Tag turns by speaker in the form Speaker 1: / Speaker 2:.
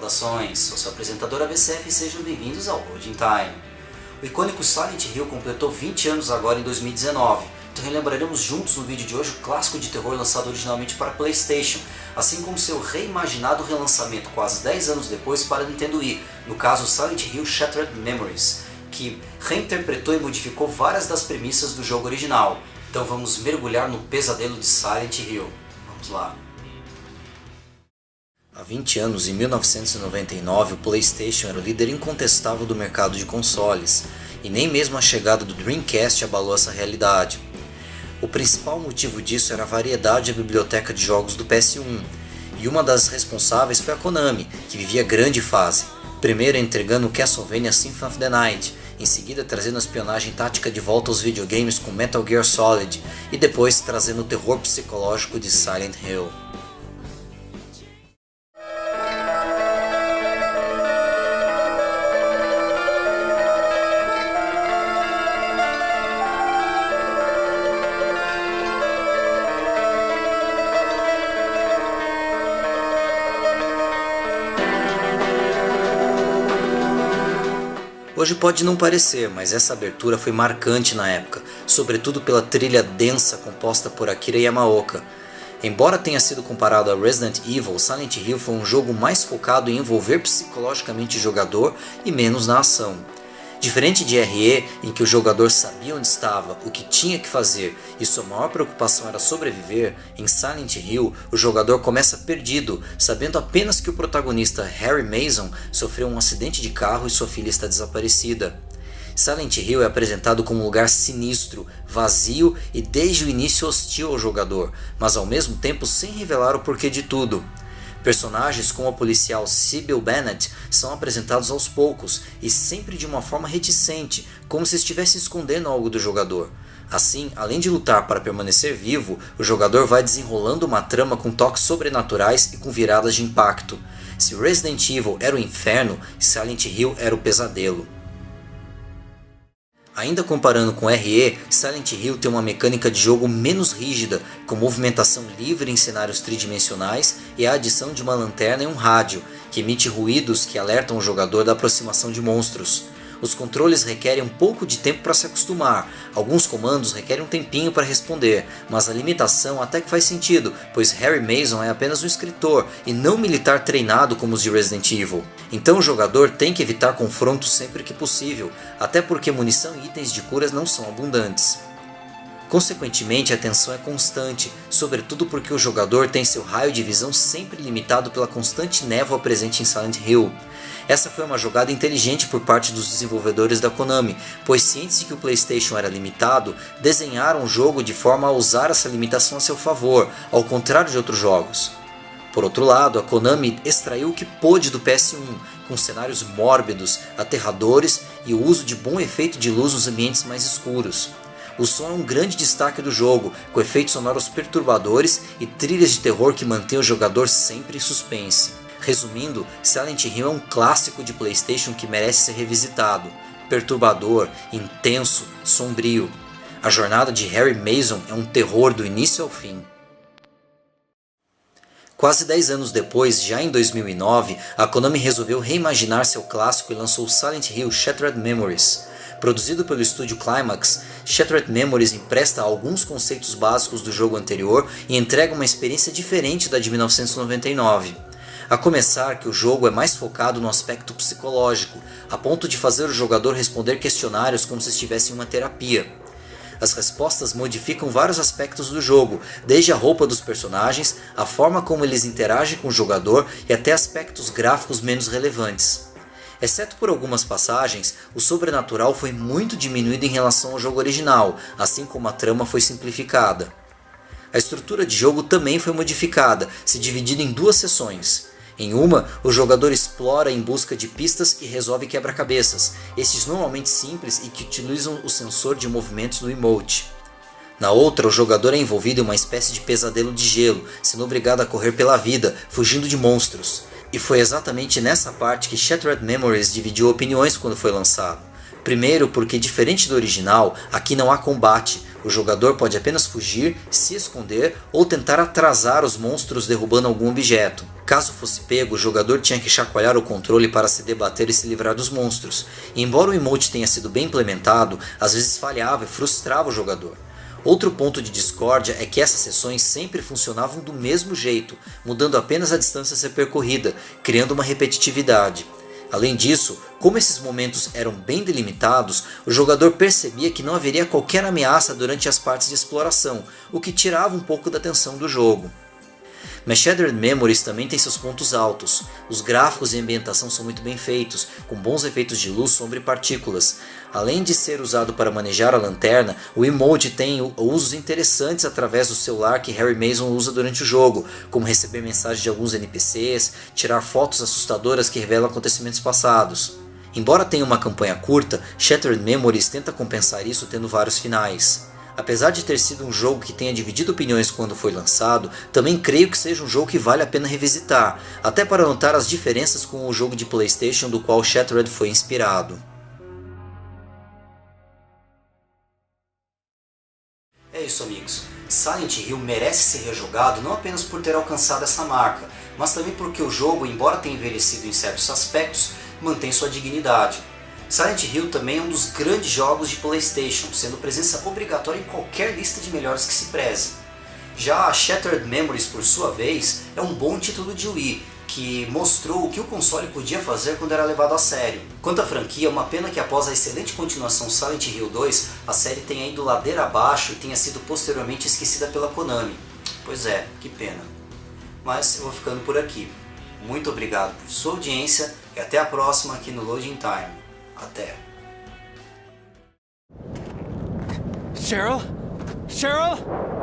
Speaker 1: Saudações, sou seu apresentador ABCF e sejam bem-vindos ao Loading Time. O icônico Silent Hill completou 20 anos agora em 2019, então relembraremos juntos no vídeo de hoje o clássico de terror lançado originalmente para PlayStation, assim como seu reimaginado relançamento quase 10 anos depois para Nintendo Wii, no caso Silent Hill Shattered Memories, que reinterpretou e modificou várias das premissas do jogo original. Então vamos mergulhar no pesadelo de Silent Hill. Vamos lá. Há 20 anos, em 1999, o PlayStation era o líder incontestável do mercado de consoles, e nem mesmo a chegada do Dreamcast abalou essa realidade. O principal motivo disso era a variedade da biblioteca de jogos do PS1, e uma das responsáveis foi a Konami, que vivia grande fase, primeiro entregando o Castlevania Symphony of the Night, em seguida trazendo a espionagem tática de volta aos videogames com Metal Gear Solid, e depois trazendo o terror psicológico de Silent Hill. Hoje pode não parecer, mas essa abertura foi marcante na época, sobretudo pela trilha densa composta por Akira Yamaoka. Embora tenha sido comparado a Resident Evil, Silent Hill foi um jogo mais focado em envolver psicologicamente o jogador e menos na ação. Diferente de RE, em que o jogador sabia onde estava, o que tinha que fazer e sua maior preocupação era sobreviver, em Silent Hill o jogador começa perdido, sabendo apenas que o protagonista Harry Mason sofreu um acidente de carro e sua filha está desaparecida. Silent Hill é apresentado como um lugar sinistro, vazio e desde o início hostil ao jogador, mas ao mesmo tempo sem revelar o porquê de tudo. Personagens como a policial Sybil Bennett são apresentados aos poucos e sempre de uma forma reticente, como se estivessem escondendo algo do jogador. Assim, além de lutar para permanecer vivo, o jogador vai desenrolando uma trama com toques sobrenaturais e com viradas de impacto. Se Resident Evil era o inferno, Silent Hill era o pesadelo. Ainda comparando com RE, Silent Hill tem uma mecânica de jogo menos rígida, com movimentação livre em cenários tridimensionais e a adição de uma lanterna e um rádio, que emite ruídos que alertam o jogador da aproximação de monstros. Os controles requerem um pouco de tempo para se acostumar, alguns comandos requerem um tempinho para responder, mas a limitação até que faz sentido, pois Harry Mason é apenas um escritor e não um militar treinado como os de Resident Evil. Então o jogador tem que evitar confrontos sempre que possível, até porque munição e itens de curas não são abundantes. Consequentemente, a tensão é constante, sobretudo porque o jogador tem seu raio de visão sempre limitado pela constante névoa presente em Silent Hill. Essa foi uma jogada inteligente por parte dos desenvolvedores da Konami, pois cientes de que o PlayStation era limitado, desenharam o jogo de forma a usar essa limitação a seu favor, ao contrário de outros jogos. Por outro lado, a Konami extraiu o que pôde do PS1, com cenários mórbidos, aterradores e o uso de bom efeito de luz nos ambientes mais escuros. O som é um grande destaque do jogo, com efeitos sonoros perturbadores e trilhas de terror que mantêm o jogador sempre em suspense. Resumindo, Silent Hill é um clássico de PlayStation que merece ser revisitado. Perturbador, intenso, sombrio. A jornada de Harry Mason é um terror do início ao fim. Quase 10 anos depois, já em 2009, a Konami resolveu reimaginar seu clássico e lançou Silent Hill Shattered Memories. Produzido pelo estúdio Climax, Shattered Memories empresta alguns conceitos básicos do jogo anterior e entrega uma experiência diferente da de 1999. A começar que o jogo é mais focado no aspecto psicológico, a ponto de fazer o jogador responder questionários como se estivesse em uma terapia. As respostas modificam vários aspectos do jogo, desde a roupa dos personagens, a forma como eles interagem com o jogador e até aspectos gráficos menos relevantes. Exceto por algumas passagens, o sobrenatural foi muito diminuído em relação ao jogo original, assim como a trama foi simplificada. A estrutura de jogo também foi modificada, se dividindo em duas sessões. Em uma, o jogador explora em busca de pistas e resolve quebra-cabeças, esses normalmente simples e que utilizam o sensor de movimentos do emote. Na outra, o jogador é envolvido em uma espécie de pesadelo de gelo, sendo obrigado a correr pela vida, fugindo de monstros. E foi exatamente nessa parte que Shattered Memories dividiu opiniões quando foi lançado. Primeiro porque, diferente do original, aqui não há combate, O jogador pode apenas fugir, se esconder ou tentar atrasar os monstros derrubando algum objeto. Caso fosse pego, o jogador tinha que chacoalhar o controle para se debater e se livrar dos monstros. E embora o emote tenha sido bem implementado, às vezes falhava e frustrava o jogador. Outro ponto de discórdia é que essas sessões sempre funcionavam do mesmo jeito, mudando apenas a distância a ser percorrida, criando uma repetitividade. Além disso, como esses momentos eram bem delimitados, o jogador percebia que não haveria qualquer ameaça durante as partes de exploração, o que tirava um pouco da tensão do jogo. Mas Shattered Memories também tem seus pontos altos. Os gráficos e a ambientação são muito bem feitos, com bons efeitos de luz, sombra e partículas. Além de ser usado para manejar a lanterna, o emote tem usos interessantes através do celular que Harry Mason usa durante o jogo, como receber mensagens de alguns NPCs, tirar fotos assustadoras que revelam acontecimentos passados. Embora tenha uma campanha curta, Shattered Memories tenta compensar isso tendo vários finais. Apesar de ter sido um jogo que tenha dividido opiniões quando foi lançado, também creio que seja um jogo que vale a pena revisitar, até para notar as diferenças com o jogo de PlayStation do qual Shattered foi inspirado. É isso, amigos. Silent Hill merece ser rejogado não apenas por ter alcançado essa marca, mas também porque o jogo, embora tenha envelhecido em certos aspectos, mantém sua dignidade. Silent Hill também é um dos grandes jogos de PlayStation, sendo presença obrigatória em qualquer lista de melhores que se preze. Já Shattered Memories, por sua vez, é um bom título de Wii, que mostrou o que o console podia fazer quando era levado a sério. Quanto à franquia, é uma pena que após a excelente continuação Silent Hill 2, a série tenha ido ladeira abaixo e tenha sido posteriormente esquecida pela Konami. Pois é, que pena. Mas eu vou ficando por aqui. Muito obrigado por sua audiência e até a próxima aqui no Loading Time. Até.
Speaker 2: Cheryl? Cheryl?